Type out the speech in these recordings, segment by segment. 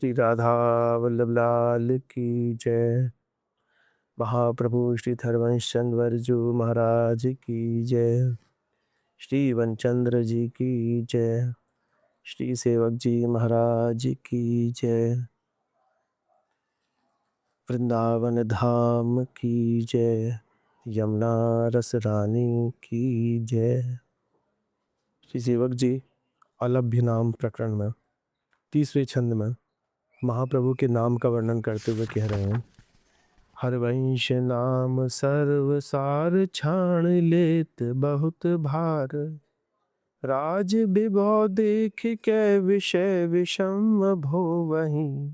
श्री राधा वल्लभ लाल की जय। महाप्रभु श्री हरवंश चंद्र वर्जू महाराज की जय। श्री वनचंद्र जी की जय। श्री सेवक जी महाराज की जय। वृंदावन धाम की जय। यमुना रस रानी की जय। श्री सेवक जी अलभ्य नाम प्रकरण में 30वें छंद में महाप्रभु के नाम का वर्णन करते हुए कह रहे हैं, हरवंश नाम सर्व सार छाण लेत बहुत भार। राज विभव देख के विषय विषम भोवहीं।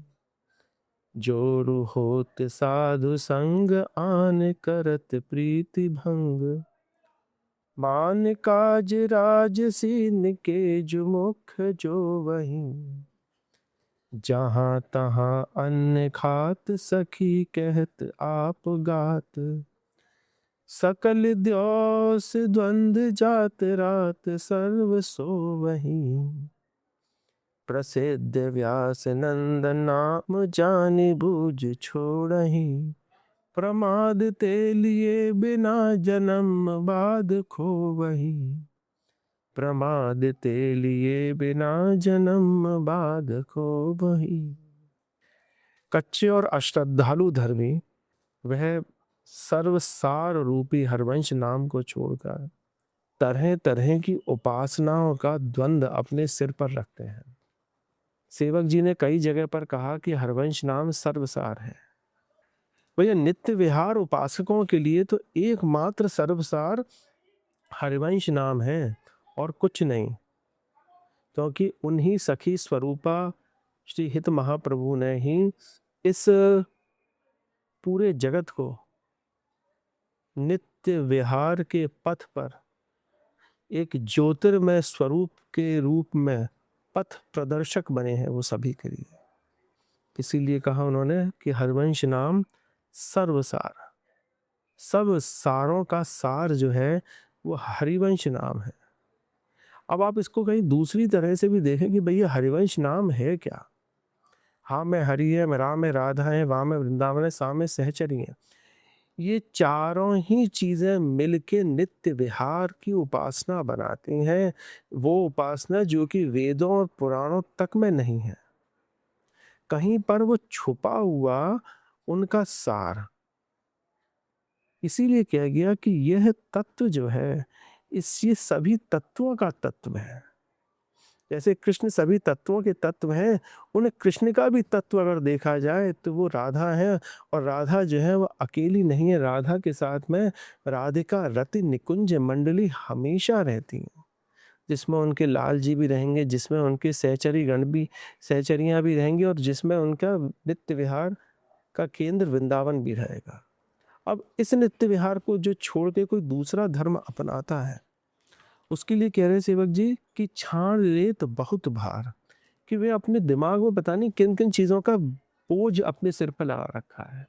जोरु होत साधु संग आन करत प्रीति भंग। मान काज राजसीन के जो मुख जो वहीं। जहाँ तहाँ अन्न खात सखी कहत आप गात। सकल द्योस द्वंद जात रात सर्व सो वहीं। प्रसिद्ध व्यास नंद नाम जानि बूझ छोड़ही। प्रमाद ते लिए बिना जन्म बाद खोवही। प्रमाद ते लिए बिना जन्म बाद खोवही। कच्चे और अश्रद्धालु धर्मी वह सर्वसार रूपी हरवंश नाम को छोड़कर तरह तरह की उपासनाओं का द्वंद अपने सिर पर रखते हैं। सेवक जी ने कई जगह पर कहा कि हरवंश नाम सर्वसार है। भैया नित्य विहार उपासकों के लिए तो एकमात्र सर्वसार हरवंश नाम है और कुछ नहीं, क्योंकि उन्हीं सखी स्वरूपा श्री हित महाप्रभु ने ही इस पूरे जगत को नित्य विहार के पथ पर एक ज्योतिर्मय स्वरूप के रूप में पथ प्रदर्शक बने हैं वो सभी के लिए। इसीलिए कहा उन्होंने कि हरवंश नाम सर्वसार, सब सारों का सार जो है वो हरिवंश नाम है। अब आप इसको कहीं दूसरी तरह से भी देखें कि भैया हरिवंश नाम है क्या। हाँ में हरि है, में राम है, राधा है, वाम में वृंदावन है, साम में सहचरी है। ये चारों ही चीजें मिलके नित्य विहार की उपासना बनाती हैं। वो उपासना जो कि वेदों और पुराणों तक में नहीं है, कहीं पर वो छुपा हुआ उनका सार। इसीलिए कहा गया कि यह तत्व जो है ये सभी तत्वों का तत्व है। जैसे कृष्ण सभी तत्वों के तत्व हैं, उन्हें कृष्ण का भी तत्व अगर देखा जाए तो वो राधा है। और राधा जो है वो अकेली नहीं है, राधा के साथ में राधिका रति निकुंज मंडली हमेशा रहती है, जिसमें उनके लाल जी भी रहेंगे, जिसमें उनके सहचरी गण भी, सहचरियाँ भी रहेंगी, और जिसमें उनका नित्य विहार का केंद्र वृंदावन भी रहेगा। अब इस नित्य विहार को जो छोड़ के कोई दूसरा धर्म अपनाता है, उसके लिए कह रहे सेवक जी कि छाण ले तो बहुत भार, कि वे अपने दिमाग में पता नहीं किन किन चीज़ों का बोझ अपने सिर पर लगा रखा है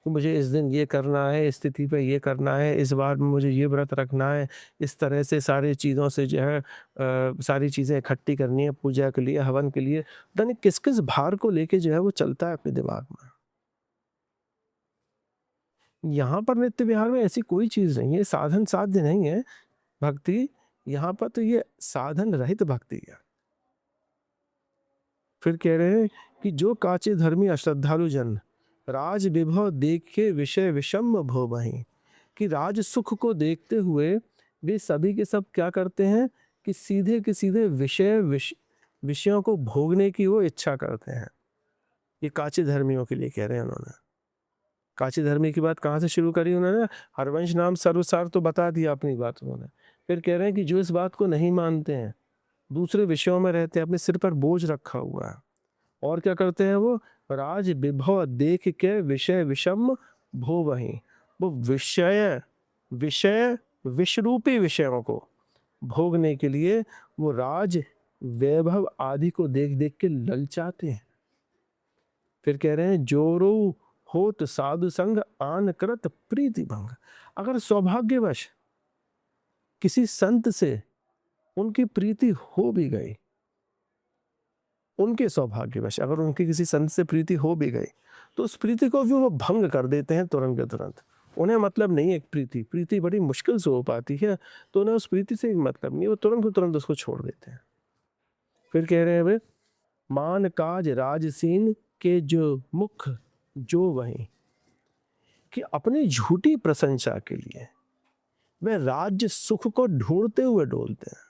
कि मुझे इस दिन ये करना है, इस तिथि पे ये करना है, इस बार में मुझे ये व्रत रखना है, इस तरह से सारी चीज़ों से जो है सारी चीज़ें इकट्ठी करनी है पूजा के लिए, हवन के लिए। पता नहीं किस किस भार को लेके जो है वो चलता है अपने दिमाग में। यहाँ पर नित्य विहार में ऐसी कोई चीज़ नहीं है, साधन साध्य नहीं है भक्ति। यहाँ पर तो ये साधन रहित भक्ति है। फिर कह रहे हैं कि जो काचे धर्मी अश्रद्धालु जन राज विभव देखे विषय विषम भोवहीं, कि राज सुख को देखते हुए वे सभी के सब क्या करते हैं कि सीधे के सीधे विषयों को भोगने की वो इच्छा करते हैं। ये काचे धर्मियों के लिए कह रहे हैं उन्होंने। काची धर्मी की बात कहाँ से शुरू करी उन्होंने? हरवंश नाम सर्वसार तो बता दिया अपनी बात उन्होंने। फिर कह रहे हैं कि जो इस बात को नहीं मानते हैं, दूसरे विषयों में रहते हैं, अपने सिर पर बोझ रखा हुआ है, और क्या करते हैं वो राज विभव देख के विषय विषम भोवहीं। वो विषय विषय विषरूपी विषयों को भोगने के लिए वो राज वैभव आदि को देख देख के ललचाते हैं। फिर कह रहे हैं जोरो होत साधु संग आन करत प्रीति भंग। अगर सौभाग्यवश किसी संत से उनकी प्रीति हो भी गई उनके सौभाग्यवश अगर उनकी किसी संत से प्रीति हो भी गई तो उस प्रीति को भी वो भंग कर देते हैं तुरंत के तुरंत। उन्हें मतलब नहीं है प्रीति बड़ी मुश्किल से हो पाती है, तो उन्हें उस प्रीति से मतलब नहीं, वो तुरंत को तुरंत उसको छोड़ देते हैं। फिर कह रहे हैं वे, मान काज राजसीन के जो मुख जो वहीं, कि अपनी झूठी प्रशंसा के लिए वे राज्य सुख को ढूंढते हुए डोलते हैं।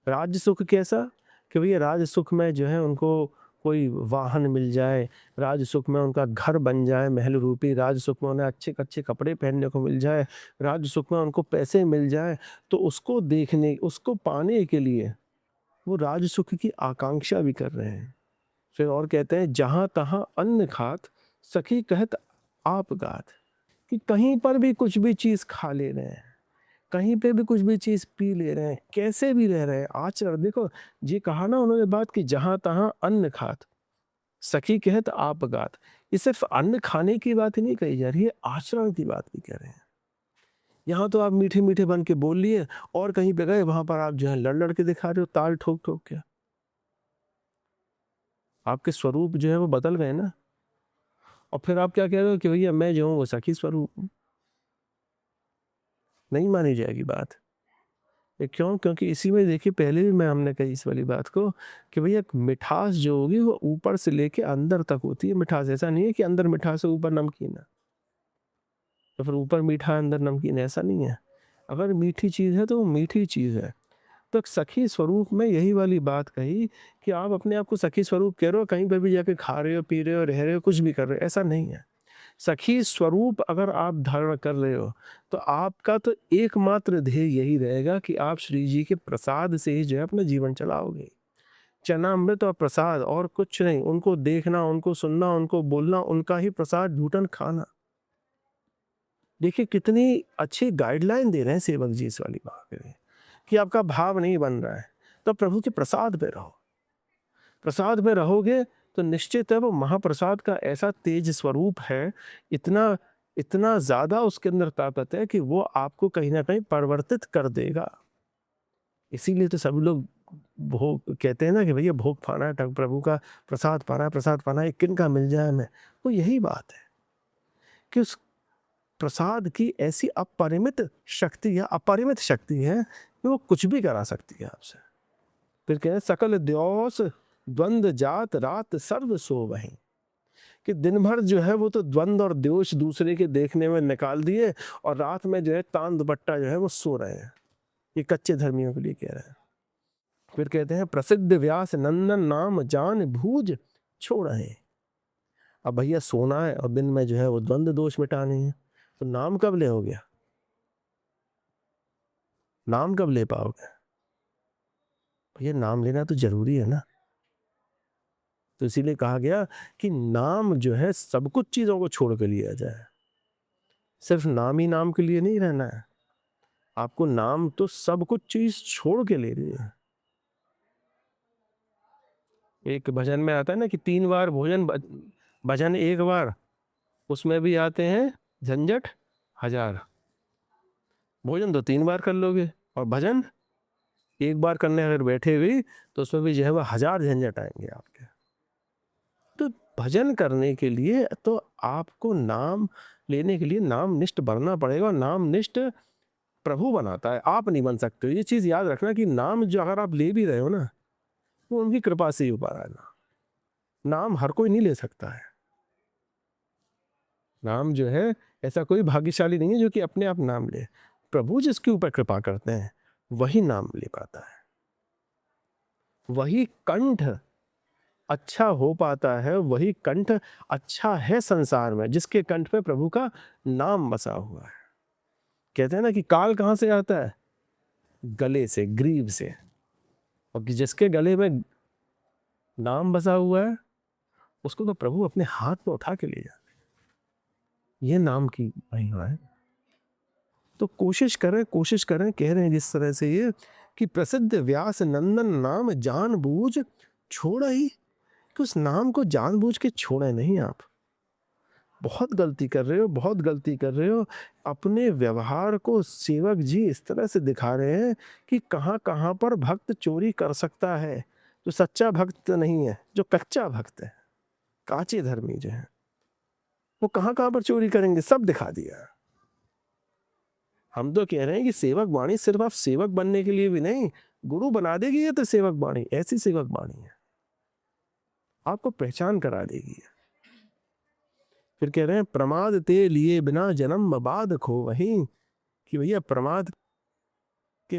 राज्य सुख कैसा, कि भैया राज सुख में जो है उनको कोई वाहन मिल जाए, राज सुख में उनका घर बन जाए महल रूपी, राज सुख में उन्हें अच्छे अच्छे कपड़े पहनने को मिल जाए, राज सुख में उनको पैसे मिल जाए, तो उसको देखने उसको पाने के लिए वो राज सुख की आकांक्षा भी कर रहे हैं। फिर और कहते हैं, जहाँ तहाँ अन्न खात सखी कहत आप गात, कि कहीं पर भी कुछ भी चीज़ खा ले रहे हैं, कहीं पे भी कुछ भी चीज़ पी ले रहे हैं, कैसे भी रह रहे हैं, आचरण देखो जी कहा ना उन्होंने बात कि जहाँ तहाँ अन्न खात सखी कहत आप गात। ये सिर्फ अन्न खाने की बात ही नहीं कही जा रही है, आचरण की बात भी कह रहे हैं। यहाँ तो आप मीठे मीठे बन के बोल लिए और कहीं पे गए वहां पर आप जो है लड़ लड़ के दिखा रहे हो, ताल ठोक ठोक के। आपके स्वरूप जो है वो बदल गए ना। और फिर आप क्या कह रहे हो कि भैया मैं जो हूँ वो सखी स्वरूप हूँ, नहीं मानी जाएगी बात। ये क्यों? क्योंकि इसी में देखिए पहले भी मैं हमने कही इस वाली बात को कि भैया मिठास जो होगी वो ऊपर से लेके अंदर तक होती है मिठास। ऐसा नहीं है कि अंदर मिठास है ऊपर नमकीन है, तो फिर ऊपर मीठा अंदर नमकीन, ऐसा नहीं है। अगर मीठी चीज़ है तो वो मीठी चीज़ है। तो सखी स्वरूप में यही वाली बात कही कि आप अपने आप को सखी स्वरूप कह रहे हो, कहीं पर भी जाके खा रहे हो, पी रहे हो, रह रहे हो, कुछ भी कर रहे हो, ऐसा नहीं है। सखी स्वरूप अगर आप धारण कर रहे हो तो आपका तो एकमात्र ध्येय यही रहेगा कि आप श्री जी के प्रसाद से ही जो है अपना जीवन चलाओगे। चरणामृत और प्रसाद और कुछ नहीं, उनको देखना, उनको सुनना, उनको बोलना, उनका ही प्रसाद ढूंढन खाना। देखिए कितनी अच्छी गाइडलाइन दे रहे हैं सेवक जी इस वाली बात में कि आपका भाव नहीं बन रहा है तो प्रभु के प्रसाद पे रहो। प्रसाद में रहोगे तो निश्चित है वो महाप्रसाद का ऐसा तेज स्वरूप है, इतना इतना ज़्यादा उसके अंदर ताकत है कि वो आपको कहीं ना कहीं परिवर्तित कर देगा। इसीलिए तो सभी लोग भोग कहते हैं ना कि भैया भोग पाना है, प्रभु का प्रसाद पाना है, किन का मिल जाए हमें। तो यही बात है कि उस प्रसाद की ऐसी अपरिमित शक्ति या अपरिमित शक्ति है कि वो कुछ भी करा सकती है आपसे। फिर कह सकल द्योस द्वंद्व जात रात सर्व सो वहीं, कि दिन भर जो है वो तो द्वंद्व और द्वेष दूसरे के देखने में निकाल दिए और रात में जो है तान दुपट्टा जो है वो सो रहे हैं। ये कच्चे धर्मियों के लिए कह रहे हैं। फिर कहते हैं, प्रसिद्ध व्यास नंदन नाम जान भूज छोड़े। अब भैया सोना है और दिन में जो है वो द्वंद्व दोष मिटाने हैं, तो नाम कब ले हो गया, नाम कब ले पाओगे? भैया नाम लेना तो जरूरी है ना। तो इसीलिए कहा गया कि नाम जो है सब कुछ चीजों को छोड़ के लिया जाए, सिर्फ नाम ही नाम के लिए नहीं रहना है, आपको नाम तो सब कुछ चीज छोड़ के ले रही है। एक भजन में आता है ना कि 3 बार भोजन भजन 1 बार, उसमें भी आते हैं झंझट 1000। भोजन तो 3 बार कर लोगे और भजन 1 बार करने अगर बैठे हुए तो उसमें भी जो है वह 1000 झंझट आएंगे आपके। तो भजन करने के लिए तो आपको नाम लेने के लिए नाम निष्ठ बनना पड़ेगा, और नाम निष्ठ प्रभु बनाता है, आप नहीं बन सकते हो। ये चीज़ याद रखना कि नाम जो अगर आप ले भी रहे हो ना, वो उनकी कृपा से ही हो पा रहा है ना। नाम हर कोई नहीं ले सकता है। नाम जो है ऐसा कोई भाग्यशाली नहीं है जो कि अपने आप नाम ले। प्रभु जिसके ऊपर कृपा करते हैं वही नाम ले पाता है, वही कंठ अच्छा हो पाता है, वही कंठ अच्छा है संसार में जिसके कंठ पे प्रभु का नाम बसा हुआ है। कहते हैं ना कि काल कहाँ से आता है, गले से, ग्रीव से, और जिसके गले में नाम बसा हुआ है उसको तो प्रभु अपने हाथ में उठा के ले जाते हैं। ये नाम की महिमा है। तो कोशिश करें, कह रहे हैं जिस तरह से ये कि प्रसिद्ध व्यास नंदन नाम जानबूझ छोड़ा ही, कि उस नाम को जानबूझ के छोड़े नहीं आप। बहुत गलती कर रहे हो, बहुत गलती कर रहे हो। अपने व्यवहार को सेवक जी इस तरह से दिखा रहे हैं कि कहाँ कहाँ पर भक्त चोरी कर सकता है, जो सच्चा भक्त नहीं है, जो कच्चा भक्त है, काचे धर्मी जो है, वो कहाँ कहाँ पर चोरी करेंगे, सब दिखा दिया। हम तो कह रहे हैं कि सेवक वाणी सिर्फ आप सेवक बनने के लिए भी नहीं, गुरु बना देगी ये तो सेवक वाणी, ऐसी सेवक वाणी है, आपको पहचान करा देगी। फिर कह रहे हैं प्रमाद ते लिए बिना जन्म बाद खो वहीं, कि भैया प्रमाद के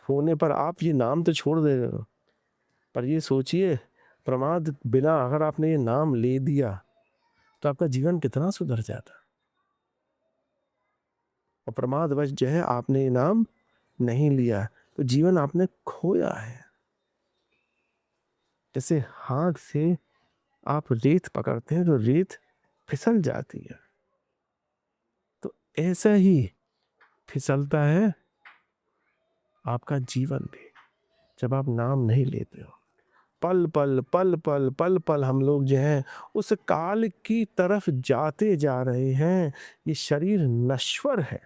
होने पर आप ये नाम तो छोड़ दे रहे हो, पर ये सोचिए प्रमाद बिना अगर आपने ये नाम ले दिया तो आपका जीवन कितना सुधर जाता। और प्रमादवश जो है आपने ये नाम नहीं लिया तो जीवन आपने खोया है। जैसे हाथ से आप रेत पकड़ते हैं तो रेत फिसल जाती है, तो ऐसा ही फिसलता है आपका जीवन भी जब आप नाम नहीं लेते हो। पल पल पल पल पल पल हम लोग जो हैं उस काल की तरफ जाते जा रहे हैं। ये शरीर नश्वर है,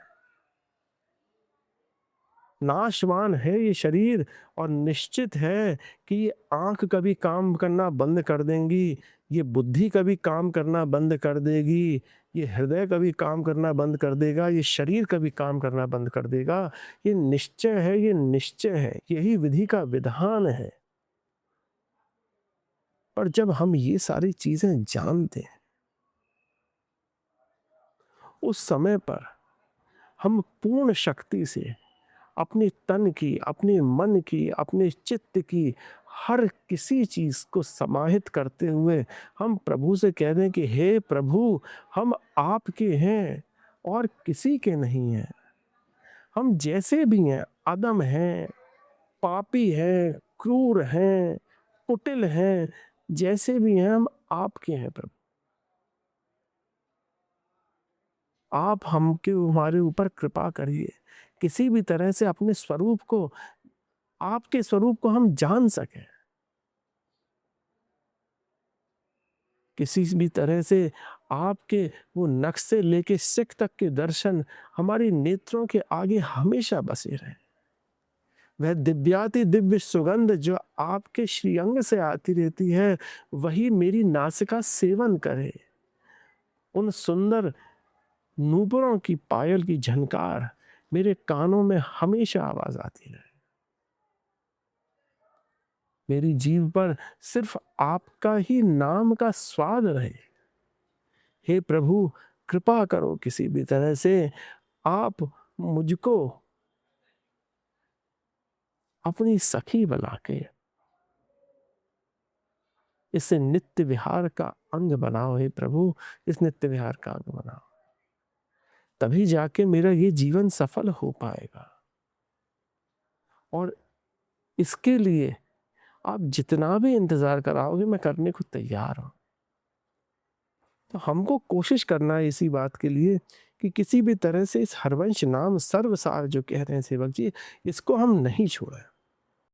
नाशवान है ये शरीर, और निश्चित है कि ये आँख कभी काम करना बंद कर देंगी, ये बुद्धि कभी काम करना बंद कर देगी, ये हृदय कभी काम करना बंद कर देगा, ये शरीर कभी काम करना बंद कर देगा। ये निश्चय है, ये निश्चय है, यही विधि का विधान है। पर जब हम ये सारी चीजें जानते हैं उस समय पर हम पूर्ण शक्ति से अपने तन की, अपने मन की, अपने चित्त की हर किसी चीज को समाहित करते हुए हम प्रभु से कह रहे हैं कि हे प्रभु, हम आपके हैं और किसी के नहीं हैं। हम जैसे भी हैं, अदम हैं, पापी हैं, क्रूर हैं, कुटिल हैं, जैसे भी हैं हम आपके हैं प्रभु। आप हमारे ऊपर कृपा करिए, किसी भी तरह से अपने स्वरूप को, आपके स्वरूप को हम जान सकें, किसी भी तरह से आपके वो नक्श से लेके सिख तक के दर्शन हमारी नेत्रों के आगे हमेशा बसे रहे। वह दिव्याति दिव्य सुगंध जो आपके श्रीअंग से आती रहती है वही मेरी नासिका सेवन करे। उन सुंदर नूपुरों की पायल की झनकार मेरे कानों में हमेशा आवाज आती रहे। मेरी जीभ पर सिर्फ आपका ही नाम का स्वाद रहे। हे प्रभु, कृपा करो किसी भी तरह से आप मुझको अपनी सखी बना के इस नित्य विहार का अंग बनाओ। हे प्रभु, इस नित्य विहार का अंग बनाओ, तभी जाके मेरा ये जीवन सफल हो पाएगा। और इसके लिए आप जितना भी इंतजार कराओगे मैं करने को तैयार हूं। तो हमको कोशिश करना है इसी बात के लिए कि किसी भी तरह से इस हरवंश नाम सर्वसार जो कह रहे हैं सेवक जी, इसको हम नहीं छोड़ें।